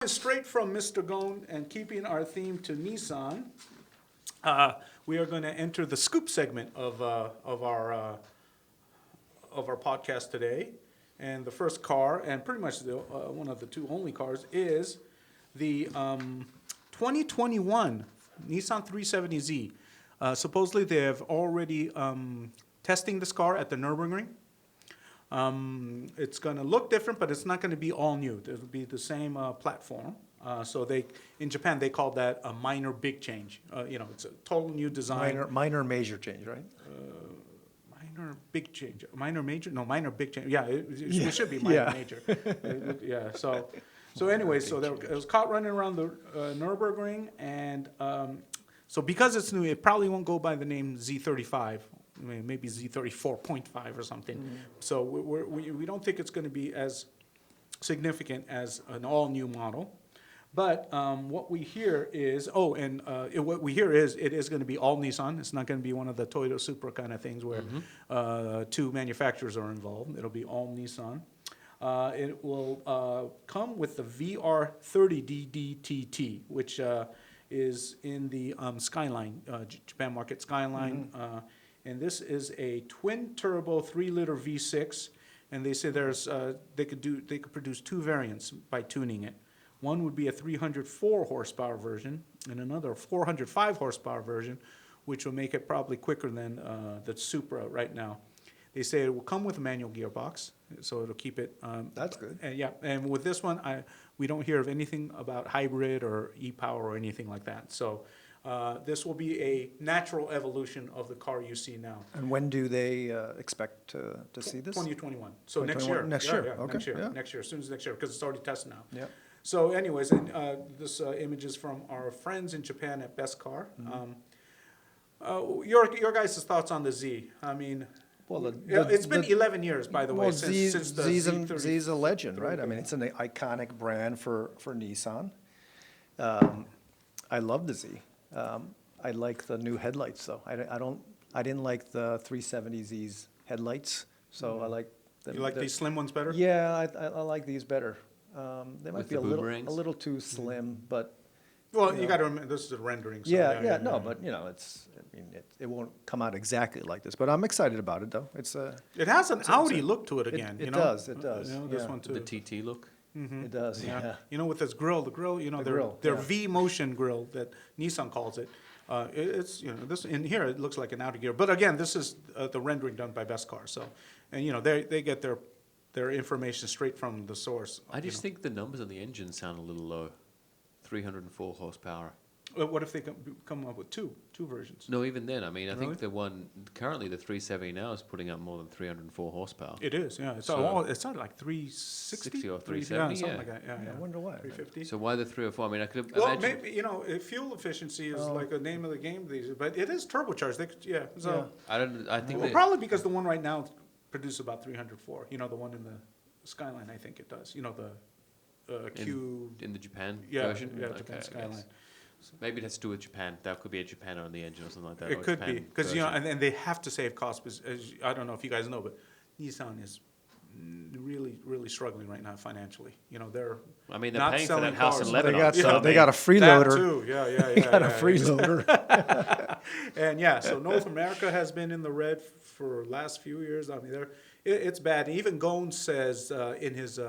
Straight from Mr. Gone and keeping our theme to Nissan, we are going to enter the scoop segment of our podcast today. And the first car, and pretty much one of the two only cars, is the 2021 Nissan 370Z. Supposedly they have already testing this car at the Nürburgring. It's going to look different, but it's not going to be all new. It'll be the same platform. So in Japan, they call that a minor big change. It's a total new design. Minor major change, right? Minor big change. Minor major? No, minor big change. Yeah, it should be minor major. Yeah. So anyway, so it was caught running around the Nürburgring, and so because it's new, it probably won't go by the name Z35. Maybe Z34.5 or something. Mm-hmm. So we don't think it's going to be as significant as an all-new model. But what we hear is, it is going to be all Nissan. It's not going to be one of the Toyota Supra kind of things where two manufacturers are involved. It'll be all Nissan. It will come with the VR30DDTT, which is in the Skyline, Japan market Skyline. Mm-hmm. And this is a twin-turbo 3-liter V6, and they say they could produce two variants by tuning it. One would be a 304 horsepower version, and another 405 horsepower version, which will make it probably quicker than the Supra right now. They say it will come with a manual gearbox, so it'll keep it. That's good. And with this one, we don't hear of anything about hybrid or e-power or anything like that. So. This will be a natural evolution of the car you see now. And when do they expect to see this? 2021. So 2021. Next year. Okay. Next year, as soon as next year, because it's already tested now. Yeah. So anyways, and, this image is from our friends in Japan at Best Car. Mm-hmm. Your guys' thoughts on the Z? I mean, it's been 11 years, by the way, since the Z33. Z's a legend, right? I mean, it's an iconic brand for Nissan. I love the Z. I like the new headlights, though. I didn't like the 370Z's headlights, so I like them. You like these slim ones better? Yeah, I like these better. They might be a little too slim, but. Well, you got to remember this is a rendering. So but it won't come out exactly like this. But I'm excited about it, though. It has an Audi look to it again. It does. This one too. The TT look. Mm-hmm. It does, yeah. With this grill, their V-motion grill that Nissan calls it. This in here it looks like an Audi gear, but again, this is the rendering done by Best Car. So, and they get their information straight from the source. I just think the numbers on the engine sound a little low. 304 horsepower. What if they come up with two versions? No, even then, I mean, I think the one currently the 370 now is putting out more than 304 horsepower. It is, yeah. It's not like 360 or 370, something like that. Yeah. I wonder why. 350. So why the 304? I mean, I could imagine. Well, maybe fuel efficiency is like the name of the game these days, but it is turbocharged. I think probably because the one right now produces about 304. The one in the Skyline, I think it does. The Q in the Japan version. Yeah, Japan Skyline. So maybe it has to do with Japan. That could be a Japan on the engine or something like that. It could be because and they have to save costs. Because, I don't know if you guys know, but Nissan is really, really struggling right now financially. They're paying for that house in Lebanon. They got a freeloader. That too. Yeah. They got a freeloader. And so North America has been in the red for the last few years. I mean, it's bad. And even Ghosn says in his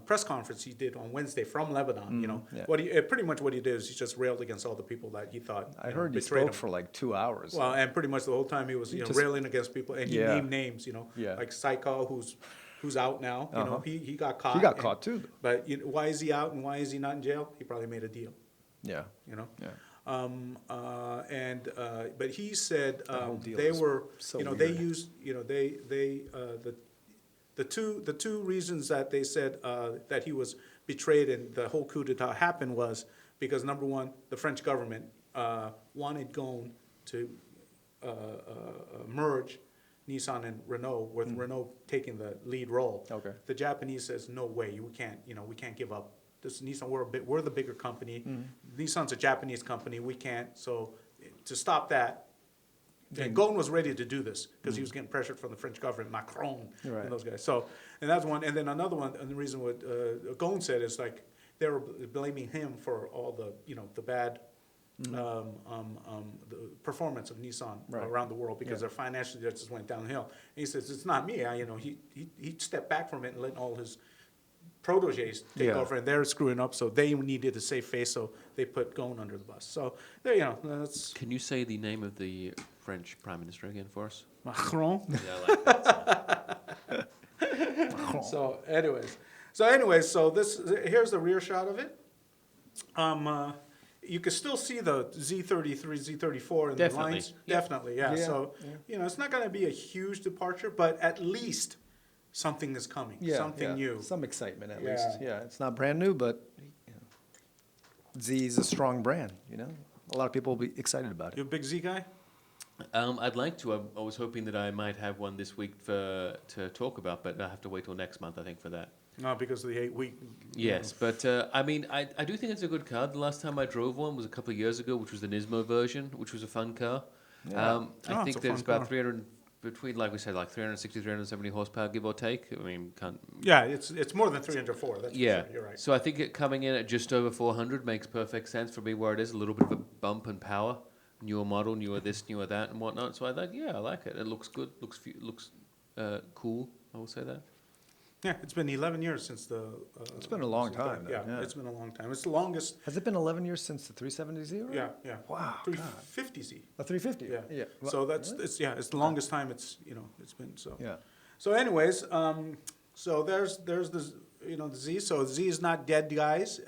press conference he did on Wednesday from Lebanon, pretty much what he did is he just railed against all the people that he thought I heard he spoke for like 2 hours. Well, and pretty much the whole time he was railing against people, and he named names, like Saikal, who's out now. He got caught. He got caught too. But why is he out and why is he not in jail? He probably made a deal. Yeah. But he said they were they used the two reasons that they said that he was betrayed and the whole coup d'etat happened was because, number one, the French government wanted Ghosn to merge Nissan and Renault, with Renault taking the lead role. Okay. The Japanese says, no way, we can't give up. This Nissan, we're the bigger company. Nissan's a Japanese company, we can't. So to stop that, and Ghosn was ready to do this because he was getting pressured from the French government, Macron, and those guys. So, and that's one. And then another one, and the reason what Ghosn said is like, they were blaming him for all the, the bad the performance of Nissan Right. around the world because Yeah. their financially just went downhill. And he says, it's not me. He stepped back from it and let all his proteges take Yeah. over, and they're screwing up, so they needed a safe face, so they put Ghosn under the bus. So there, that's Can you say the name of the French Prime Minister again for us? Macron. Yeah, I like that. So here's the rear shot of it. You can still see the Z33, Z34 in the Definitely. lines. Yeah. Definitely, yeah. Yeah, So, it's not going to be a huge departure, but at least something is coming, something new. Some excitement at Yeah. least. Yeah, it's not brand new, but Z is a strong brand, A lot of people will be excited about You it. a big Z guy? I'd like to. I was hoping that I might have one this week to talk about, but I have to wait till next month, I think, for that. No, because of the 8-week. Yes, but I mean, I do think it's a good car. The last time I drove one was a couple of years ago, which was the Nismo version, which was a fun car. Yeah. I think it's a there's fun about car. 300, between, like we said, like 360, 370 horsepower, give or take. I mean, can't. Yeah, it's more than 304. That's Yeah, for sure. You're right. so I think it coming in at just over 400 makes perfect sense for me where it is, a little bit of a bump in power. Newer model, newer this, newer that, and whatnot. So I like, I like it. It looks good, looks cool, I will say that. Yeah, it's been 11 years since the. It's been a long time then, Yeah, yeah. it's been a long time. It's the longest. Has it been 11 years since the 370Z? already? Yeah. Wow, 350Z. A 350? Yeah. Well, So that's really? it's the longest time it's been so. Yeah. So anyways, so there's the the Z. So Z is not dead, guys.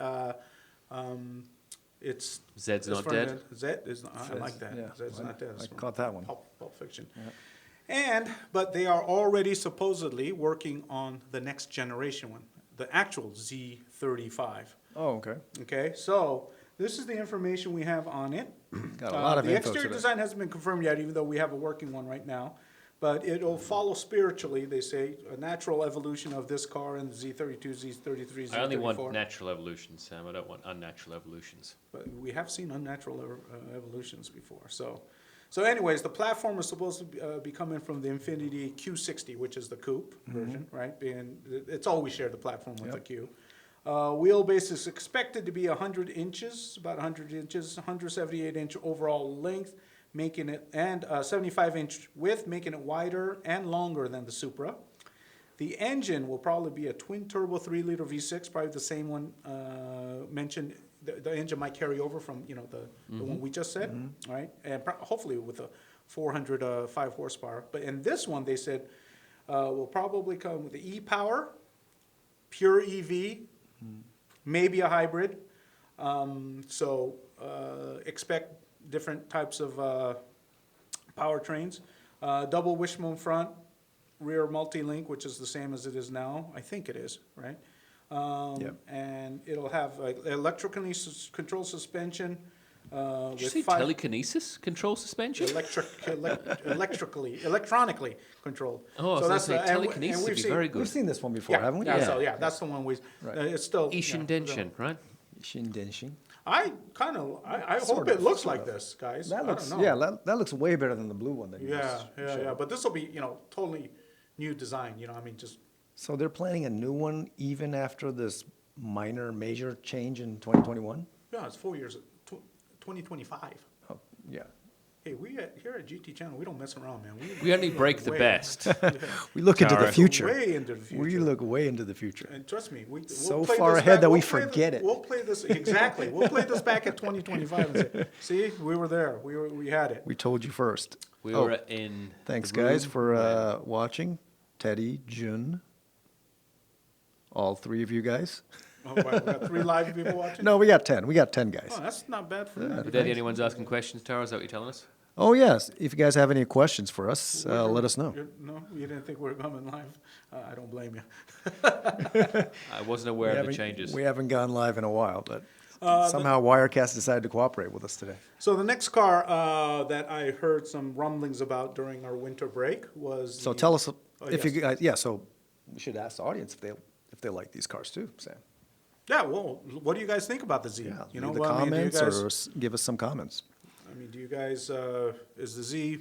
It's Z's it's not from dead. the- Z is not. I like that. Yeah, Z's not dead. I It's from caught that one. Pulp Fiction. Yeah. But they are already supposedly working on the next generation one, the actual Z35. Oh, okay. Okay, so this is the information we have on it. Got a lot of The info exterior today. design hasn't been confirmed yet, even though we have a working one right now. But it'll follow spiritually, they say, a natural evolution of this car and the Z32, Z33, Z34. I only want natural evolutions, Sam. I don't want unnatural evolutions. But we have seen unnatural evolutions before. So anyways, the platform is supposed to be coming from the Infiniti Q60, which is the coupe version, right? And it's always shared the platform with the Q. Wheelbase is expected to be 100 inches, about 100 inches, 178-inch overall length, making it, and 75-inch width, making it wider and longer than the Supra. The engine will probably be a twin-turbo 3-liter V6, probably the same one mentioned. The engine might carry over from the one we just said, right? And hopefully with a 405 horsepower. But in this one, they said will probably come with the e-power, pure EV, maybe a hybrid. So expect different types of powertrains. Double wishbone front, rear multi-link, which is the same as it is now. I think it is, right? Yep. And it'll have electrically controlled suspension. Did you With say five telekinesis control suspension? electronically controlled. Oh, I was gonna say and telekinesis would we've be seen- very We've good. seen this one before, Yeah, haven't we? yeah, Yeah. so yeah, that's the one we. Right. It's still Ishin yeah, Denshin, right? Shindenshin. I kind of I Sort hope it of, looks sort like of. this, guys. That I looks, don't know. that looks way better than the blue one that you Yeah, just yeah, showed. yeah. But this will be totally new design. I mean, just So they're planning a new one even after this major change in 2021? yeah, it's 4 years, 2025. Oh, yeah. Hey, here at GT Channel, we don't mess around, man. We only break the way- best. We look into the Tara. future. Way into the future. We look way into the future. And trust me, we'll So play far this ahead back- that we we'll play forget it. We'll play this exactly. We'll play this back at 2025 and say, "See, we were there. We had it." We told you first. We Oh, were in. Thanks, the guys, room for when- watching. Teddy, Jun, all three of you guys. Oh, wow, we got 3 live people watching. No, we got 10. We got 10 guys. Oh, that's not bad for Yeah. me. But Daddy, anyone's asking questions, Tara? Is that what you're telling us? Oh, yes. If you guys have any questions for us, let us know. No, you didn't think we were coming live. I don't blame you. I wasn't aware of the changes. We haven't gone live in a while, but somehow Wirecast decided to cooperate with us today. So the next car that I heard some rumblings about during our winter break was. So the- tell us if yes. you guys, yeah, so we should ask the audience if they like these cars too, Sam. Yeah, well, what do you guys think about the Z? Yeah, You know, leave the well, I mean, do you comments guys- or give us some comments. I mean, do you guys, is the Z,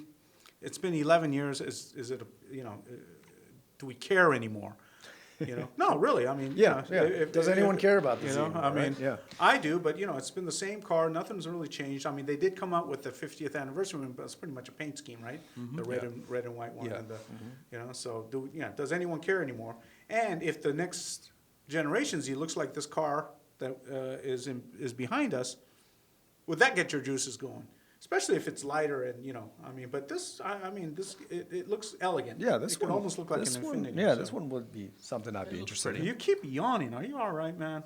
it's been 11 years, is it, do we care anymore? You know, no, really. I mean, Yeah, you know, yeah. Does anyone care about the you Z know, anymore, I mean, right? Yeah. I do, but you know, it's been the same car. Nothing's really changed. I mean, they did come out with the 50th anniversary one, but it's pretty much a paint scheme, right? The red and white one, Yeah. and the, you know. So, does anyone care anymore? And if the next generation Z looks like this car that is behind us, would that get your juices going? Especially if it's lighter and, you know, I mean, but this, I mean, this, it looks elegant. Yeah, this it could one almost look like an this one, Infiniti. Yeah, so. this one would be something I'd be interested in. You keep yawning. Are you all right, man?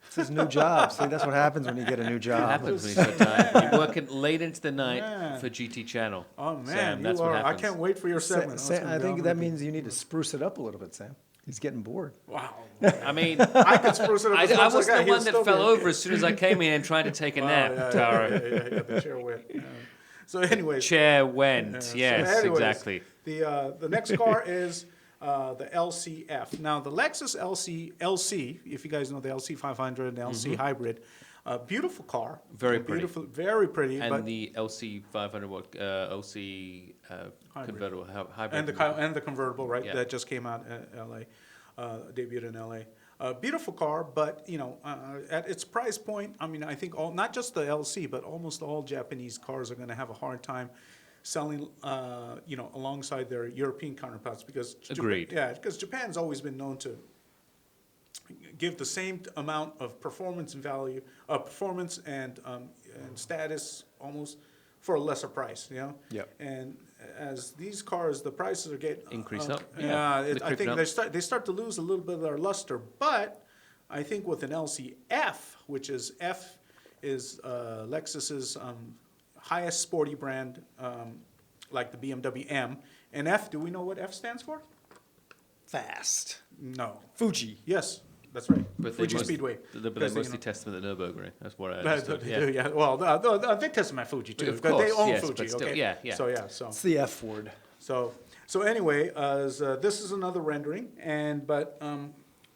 It's his new job. See, that's what happens when you get a new It job. happens when you're so tired. You're working late into the night Man. for GT Channel. Oh man, Sam, that's you what are. I happens. can't wait for your segment. I think that means you need to spruce it up a little bit, Sam. He's getting bored. Wow. I mean, I could spruce it up. I as much as was got. the He'll one that still fell be- over as soon as I came in and tried to take a Oh, nap, yeah, Tara. yeah, the chair went. Yeah. So, anyways, Chair went. so Yes, anyways, exactly. The next car is the LC F. Now, the Lexus LC, if you guys know the LC 500 and LC Hybrid, beautiful car. Very pretty. Beautiful, very pretty. And but the LC 500 watt LC convertible hybrid. and the convertible, right? Yeah. That just came out at LA, debuted in LA. Beautiful car, but you know, at its price point, I mean, I think not just the LC, but almost all Japanese cars are going to have a hard time selling, you know, alongside their European counterparts because Agreed. because Japan's always been known to give the same amount of performance and status almost for a lesser price, you know. Yep. And as these cars, the prices are getting Increase up, Yeah, yeah. They're I creeping think up. they start to lose a little bit of their luster. But I think with an LCF, which is Lexus's highest sporty brand, like the BMW M, and F. Do we know what F stands for? Fast. No. Fuji. Yes, that's right. But Fuji Speedway. But they Because, mostly you know, test them at the Nürburgring. That's what I They understood. do, Yeah. yeah. Well, they test them at Fuji too, Of because they course, own yes, Fuji. but still, Okay. yeah, yeah. So It's the F word. So anyway, this is another rendering, but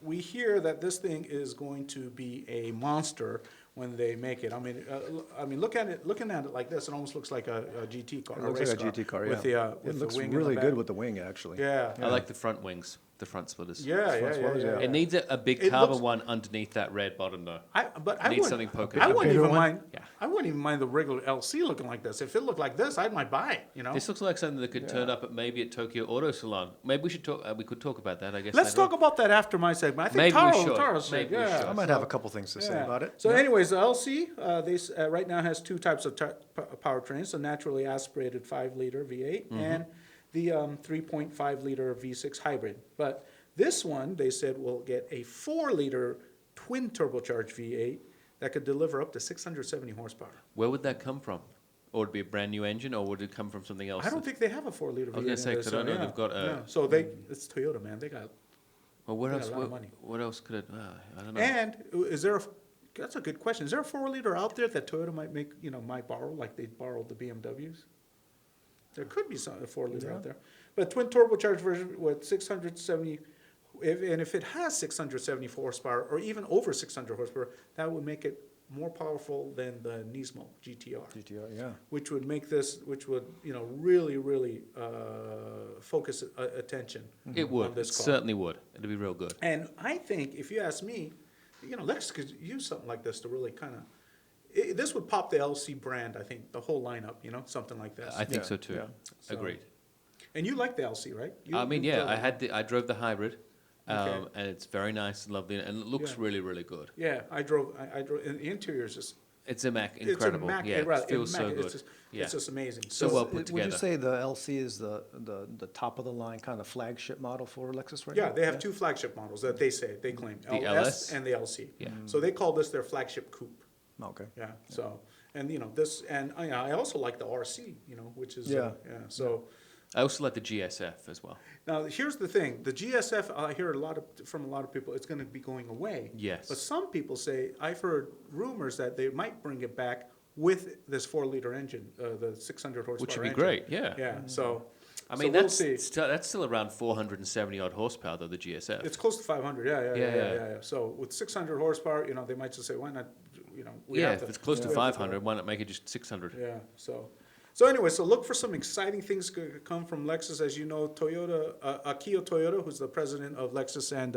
we hear that this thing is going to be a monster when they make it. I mean, looking at it like this, it almost looks like a GT car. It looks race like a GT car, yeah. With the It with looks the wing in really the good back. with the wing, actually. Yeah. I like the front wings, the front splitters. Yeah. It needs a big It carbon looks- one underneath that red bottom though. I Needs wouldn't- something poking I up. wouldn't Bigger even one? mind. Yeah. I wouldn't even mind the regular LC looking like this. If it looked like this, I might buy it. You know. This looks like something that could turn up at maybe at Tokyo Auto Salon. Maybe we should talk. We could talk about that. I guess. Let's later talk about that after my segment. I think Maybe we Taro should. should. Maybe we Yeah. should. I might have a couple things to say Yeah. about it. So, Yeah. anyways, the LC right now has two types of powertrains: the naturally aspirated 5-liter V8 and the 3.5-liter V6 hybrid. But this one, they said, will get a 4-liter twin turbocharged V8 that could deliver up to 670 horsepower. Where would that come from? Or would it be a brand new engine, or would it come from something else? I don't think they have a 4-liter V8. I was gonna say, in 'cause this, I don't know, yeah, they've got a- yeah. So it's Toyota, man. They got. Well, what They else? got a lot of money. What else could it? I don't know. And is there that's a good question. Is there a 4-liter out there that Toyota might borrow, like they borrowed the BMWs? There could be a 4-liter out there. But twin turbocharged version with 670, if it has 674 horsepower or even over 600 horsepower, that would make it more powerful than the Nismo GTR. GTR, yeah. Which would really focus attention. It would. on this car. Certainly would. It'd be real good. And I think, if you ask me, Lexus could use something like this to really kind of, this would pop the LC brand, I think, the whole lineup, something like this. I think Yeah, so too. yeah. So- Agreed. And you like the LC, right? I mean, you yeah, drove it. I drove the hybrid, Okay. and it's very nice and lovely, and it looks Yeah. really, really good. Yeah, I drove, and the interior is just, It's incredible. it's immaculate. Yeah, Right, it feels so immaculate. good. It's just amazing. So well put Would you together. say the LC is the top of the line kind of flagship model for Lexus right now? Yeah, they have two flagship models that they claim, The LS LS? and the LC. Yeah. So they call this their flagship coupe. Okay. Yeah, so, and this, and I also like the RC, which is, Yeah. so. I also like the GSF as well. Now, here's the thing, the GSF, I hear from a lot of people, it's gonna be going away. Yes. But some people say, I've heard rumors that they might bring it back with this 4-liter engine, the 600 horsepower Which would be engine. great, yeah. Yeah, so. I so mean, we'll that's see. that's still around 470 odd horsepower though. The GSF. It's close to 500, yeah. Yeah. So with 600 horsepower, they might just say, why not, we yeah, have if it's close to we have 500, why not make it just 600? Yeah, so So anyway, so look for some exciting things to come from Lexus. As you know, Toyota, Akio Toyota, who's the president of Lexus and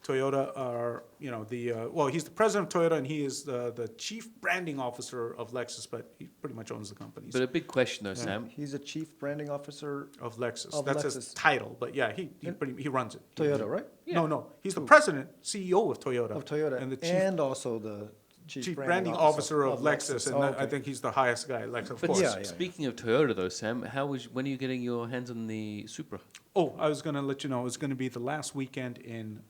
Toyota, are, you know, well, he's the president of Toyota and he is the chief branding officer of Lexus, but he pretty much owns the company. But a big question though, Sam. He's a chief branding officer Of Lexus. Of That's Lexus. his title, but yeah, he runs it. Toyota, right? No, he's the president, CEO of Toyota. Of Toyota, And the and, chief, also the chief branding officer of Lexus, and Oh, I okay. think he's the highest guy at Lexus, of But course. Yeah, yeah. speaking of Toyota though, Sam, when are you getting your hands on the Supra? Oh, I was going to let you know, it's going to be the last weekend in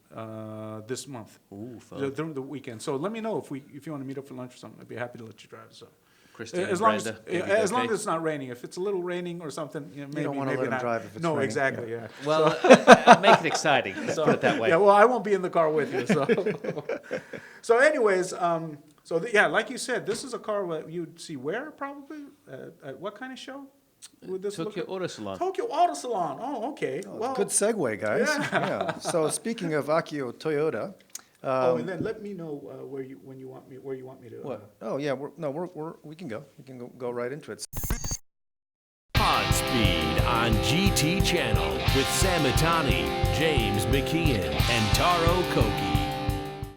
this month. Ooh, fun. During the weekend. So let me know if you want to meet up for lunch or something. I'd be happy to let you drive. So Christian as and long as Brenda, as long okay? as it's not raining. If it's a little raining or something, you know, maybe don't wanna maybe let 'em not. drive if it's no, raining, exactly. Yeah. Well, make it exciting. Let's put it that way. Yeah. Well, I won't be in the car with you. So so anyways, yeah, like you said, this is a car that you'd see where probably at what kind of show would this look? Tokyo Auto Salon. Tokyo Auto Salon. Oh, okay. Well, Good segue, guys. Yeah. Yeah. So speaking of Akio Toyota, and then let me know where you want me to. what? Oh yeah, we can go. We can go right into it. On Speed on GT Channel with Sam Itani, James McKeon, and Taro Koki.